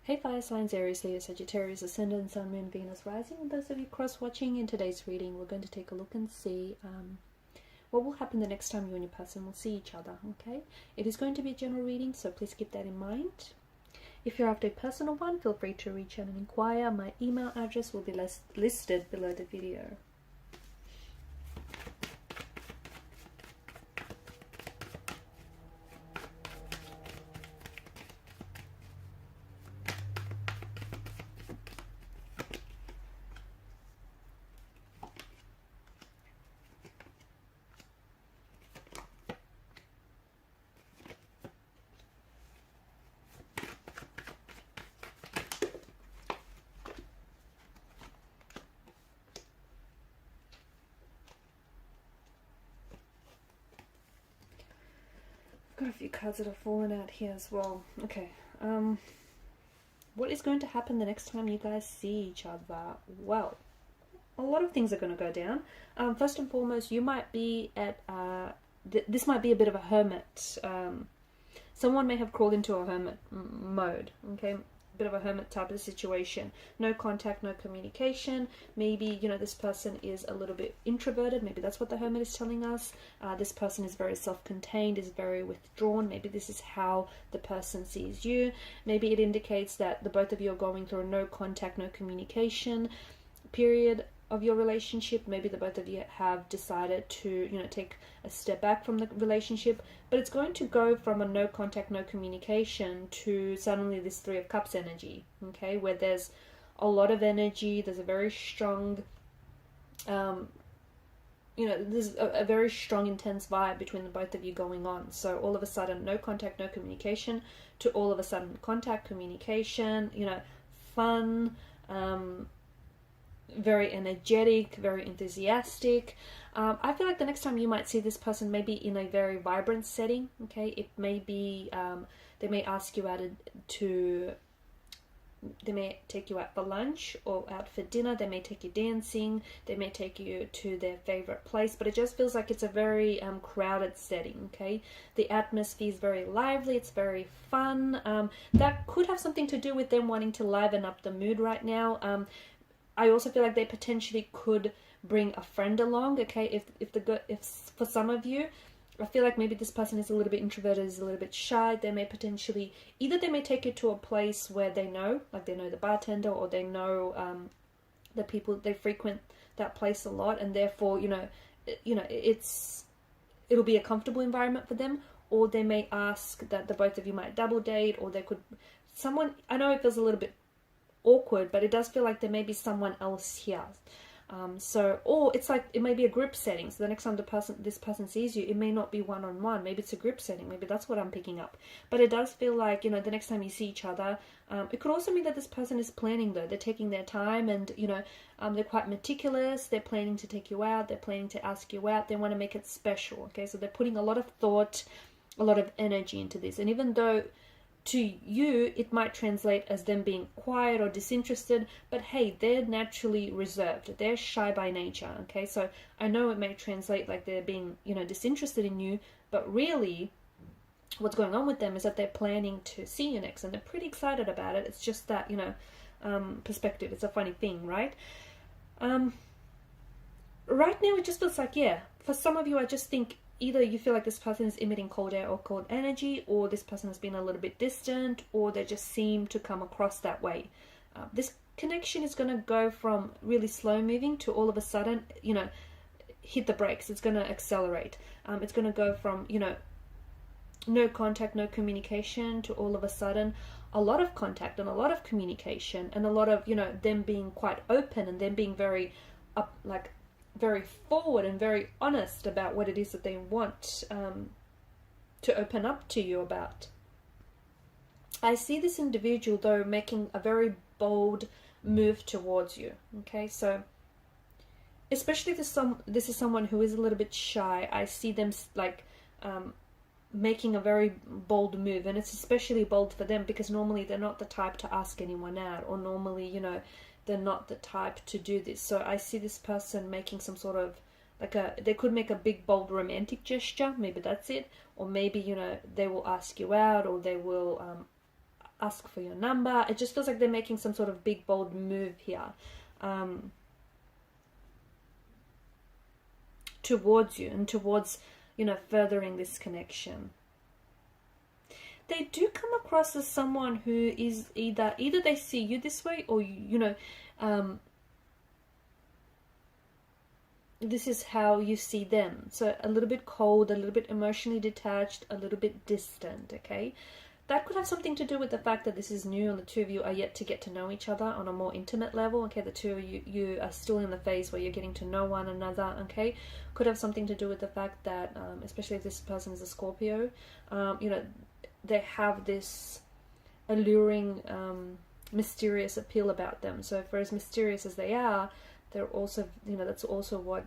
Hey fire signs, Aries, Leo, Sagittarius, Ascendant, Sun, Moon, Venus, Rising. And those of you cross-watching, in today's reading, we're going to take a look and see what will happen the next time you and your person will see each other, okay? It is going to be a general reading, so please keep that in mind. If you're after a personal one, feel free to reach out and inquire. My email address will be listed below the video. Got a few cards that have fallen out here as well. Okay, what is going to happen the next time you guys see each other? Well, a lot of things are going to go down. First and foremost, you might be at this might be a bit of a hermit. Someone may have crawled into a hermit mode, okay? A bit of a hermit type of situation. No contact, no communication. Maybe, you know, this person is a little bit introverted. Maybe that's what the hermit is telling us. This person is very self-contained, is very withdrawn. Maybe this is how the person sees you. Maybe it indicates that the both of you are going through a no contact, no communication period of your relationship. Maybe the both of you have decided to, you know, take a step back from the relationship, but it's going to go from a no contact, no communication to suddenly this Three of Cups energy, okay, where there's a lot of energy, there's a very strong you know, there's a very strong intense vibe between the both of you going on. So all of a sudden no contact, no communication, to all of a sudden contact, communication, you know, fun, very energetic, very enthusiastic. I feel like the next time you might see this person maybe in a very vibrant setting, okay? It may be, they may ask you out they may take you out for lunch or out for dinner, they may take you dancing, they may take you to their favorite place, but it just feels like it's a very crowded setting, okay? The atmosphere is very lively, it's very fun. That could have something to do with them wanting to liven up the mood right now. I also feel like they potentially could bring a friend along, okay? If for some of you, I feel like maybe this person is a little bit introverted, is a little bit shy. They may potentially, either they may take you to a place where they know, like they know the bartender, or they know the people, they frequent that place a lot, and therefore, you know, it'll be a comfortable environment for them. Or they may ask that the both of you might double date, or they could, I know it feels a little bit awkward, but it does feel like there may be someone else here. Or it's like it may be a group setting. So the next time this person sees you, it may not be one-on-one. Maybe it's a group setting. Maybe that's what I'm picking up. But it does feel like, you know, the next time you see each other, it could also mean that this person is planning, though. They're taking their time, and, you know, they're quite meticulous. They're planning to take you out. They're planning to ask you out. They want to make it special, okay? So they're putting a lot of thought, a lot of energy into this. And even though to you it might translate as them being quiet or disinterested, but hey, they're naturally reserved, they're shy by nature, okay? So I know it may translate like they're being, you know, disinterested in you, but really what's going on with them is that they're planning to see you next, and they're pretty excited about it. It's just that, you know, perspective. It's a funny thing, right? Right now it just feels like, yeah, for some of you, I just think either you feel like this person is emitting cold air or cold energy, or this person has been a little bit distant, or they just seem to come across that way. This connection is going to go from really slow moving to all of a sudden, you know, hit the brakes. It's going to accelerate. It's going to go from, you know, no contact, no communication, to all of a sudden a lot of contact and a lot of communication, and a lot of, you know, them being quite open, and them being very very forward and very honest about what it is that they want to open up to you about. I see this individual, though, making a very bold move towards you, okay? So especially this is someone who is a little bit shy. I see them like making a very bold move, and it's especially bold for them because normally they're not the type to ask anyone out, or normally, you know, they're not the type to do this. So I see this person making some sort of they could make a big bold romantic gesture, maybe that's it, or maybe, you know, they will ask you out, or they will ask for your number. It just feels like they're making some sort of big, bold move here towards you and towards, you know, furthering this connection. They do come across as someone who is either they see you this way, or, you know, this is how you see them. So a little bit cold, a little bit emotionally detached, a little bit distant, okay? That could have something to do with the fact that this is new and the two of you are yet to get to know each other on a more intimate level, okay? The two of you are still in the phase where you're getting to know one another, okay? Could have something to do with the fact that, especially if this person is a Scorpio, you know, they have this alluring, mysterious appeal about them. So for as mysterious as they are, they're also, you know, that's also what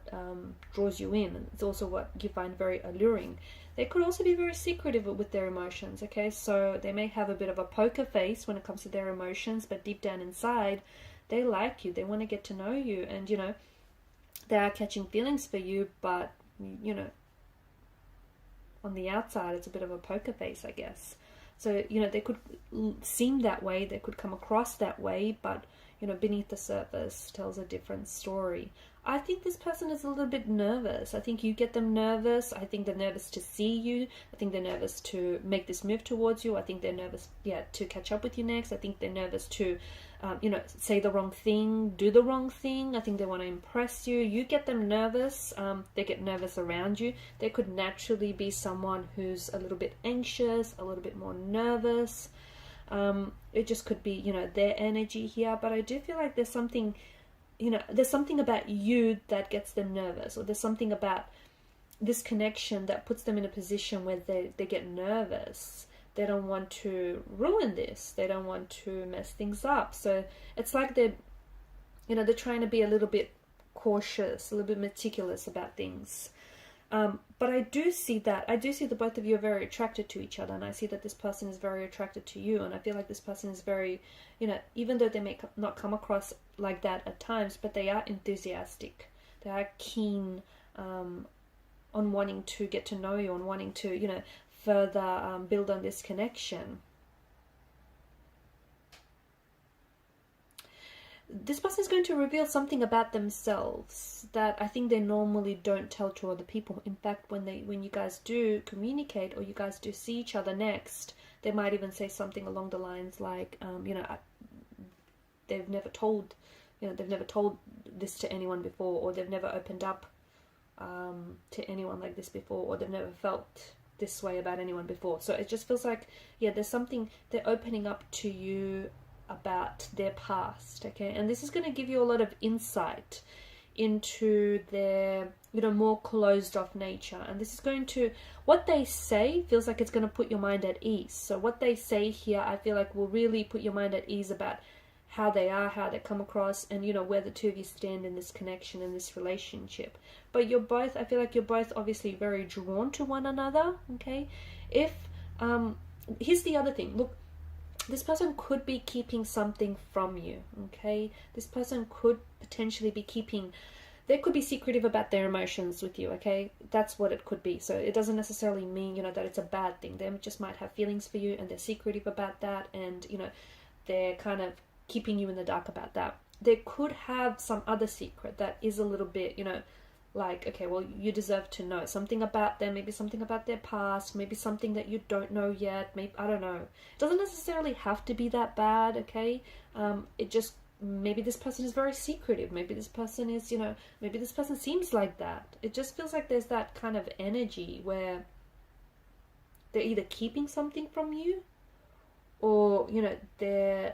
draws you in. It's also what you find very alluring. They could also be very secretive with their emotions, okay? So they may have a bit of a poker face when it comes to their emotions, but deep down inside, they like you. They want to get to know you, and, you know, they are catching feelings for you, but, you know, on the outside, it's a bit of a poker face, I guess. So, you know, they could seem that way, they could come across that way, but, you know, beneath the surface tells a different story. I think this person is a little bit nervous. I think you get them nervous. I think they're nervous to see you. I think they're nervous to make this move towards you. I think they're nervous, yeah, to catch up with you next. I think they're nervous to, you know, say the wrong thing, do the wrong thing. I think they want to impress you. You get them nervous. They get nervous around you. They could naturally be someone who's a little bit anxious, a little bit more nervous. It just could be, you know, their energy here. But I do feel like there's something, you know, there's something about you that gets them nervous, or there's something about this connection that puts them in a position where they get nervous. They don't want to ruin this. They don't want to mess things up. So it's like they're, you know, they're trying to be a little bit cautious, a little bit meticulous about things. But I do see that. I do see that both of you are very attracted to each other, and I see that this person is very attracted to you, and I feel like this person is very, you know, even though they may not come across like that at times, but they are enthusiastic. They are keen on wanting to get to know you, on wanting to, you know, further build on this connection. This person is going to reveal something about themselves that I think they normally don't tell to other people. In fact, when you guys do communicate, or you guys do see each other next, they might even say something along the lines like, you know, they've never told this to anyone before, or they've never opened up to anyone like this before, or they've never felt this way about anyone before. So it just feels like, yeah, there's something they're opening up to you about their past, okay? And this is going to give you a lot of insight into their, you know, more closed off nature. And this is going to, what they say feels like it's going to put your mind at ease. So what they say here, I feel like will really put your mind at ease about how they are, how they come across, and, you know, where the two of you stand in this connection, in this relationship. But you're both, I feel like you're both obviously very drawn to one another, okay? If, here's the other thing, look, this person could be keeping something from you, okay? This person could potentially be keeping, they could be secretive about their emotions with you, okay? That's what it could be. So it doesn't necessarily mean, you know, that it's a bad thing. They just might have feelings for you, and they're secretive about that, and, you know, they're kind of keeping you in the dark about that. They could have some other secret that is a little bit, you know, like, okay, well, you deserve to know something about them, maybe something about their past, maybe something that you don't know yet, maybe, I don't know. It doesn't necessarily have to be that bad, okay? It just, maybe this person is very secretive, maybe this person is, you know, maybe this person seems like that. It just feels like there's that kind of energy where they're either keeping something from you, or, you know,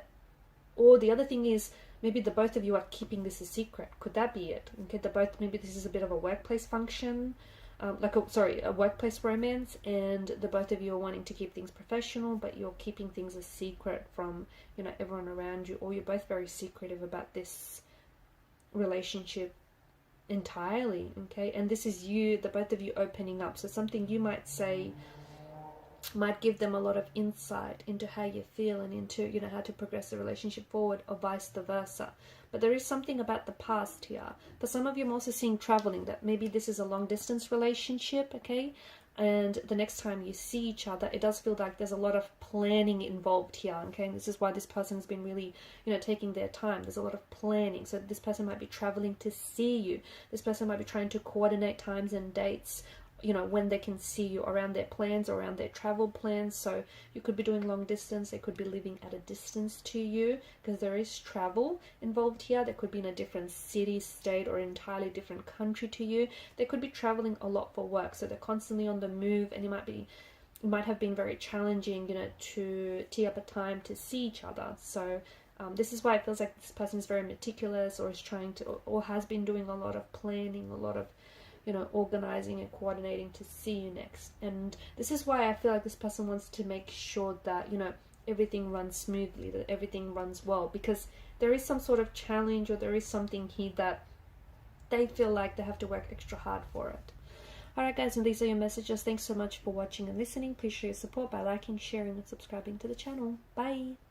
or the other thing is, maybe the both of you are keeping this a secret. Could that be it? Okay, maybe this is a bit of a workplace function, a workplace romance, and the both of you are wanting to keep things professional, but you're keeping things a secret from, you know, everyone around you, or you're both very secretive about this relationship entirely, okay? And this is you, the both of you opening up. So something you might say might give them a lot of insight into how you feel, and into, you know, how to progress the relationship forward, or vice versa. But there is something about the past here. For some of you, I'm also seeing traveling, that maybe this is a long distance relationship, okay? and the next time you see each other, it does feel like there's a lot of planning involved here, okay? And this is why this person's been really, taking their time. There's a lot of planning. So this person might be traveling to see you. This person might be trying to coordinate times and dates, when they can see you, around their plans, or around their travel plans. So you could be doing long distance. They could be living at a distance to you, because there is travel involved here. They could be in a different city, state, or entirely different country to you. They could be traveling a lot for work. So they're constantly on the move, and it might have been very challenging, to tee up a time to see each other. So this is why it feels like this person is very meticulous, or is trying to, or has been doing a lot of planning, a lot of organizing and coordinating to see you next. And this is why I feel like this person wants to make sure that, everything runs smoothly, that everything runs well, because there is some sort of challenge, or there is something here that they feel like they have to work extra hard for it. Alright guys, and these are your messages. Thanks so much for watching and listening. Please show your support by liking, sharing, and subscribing to the channel. Bye!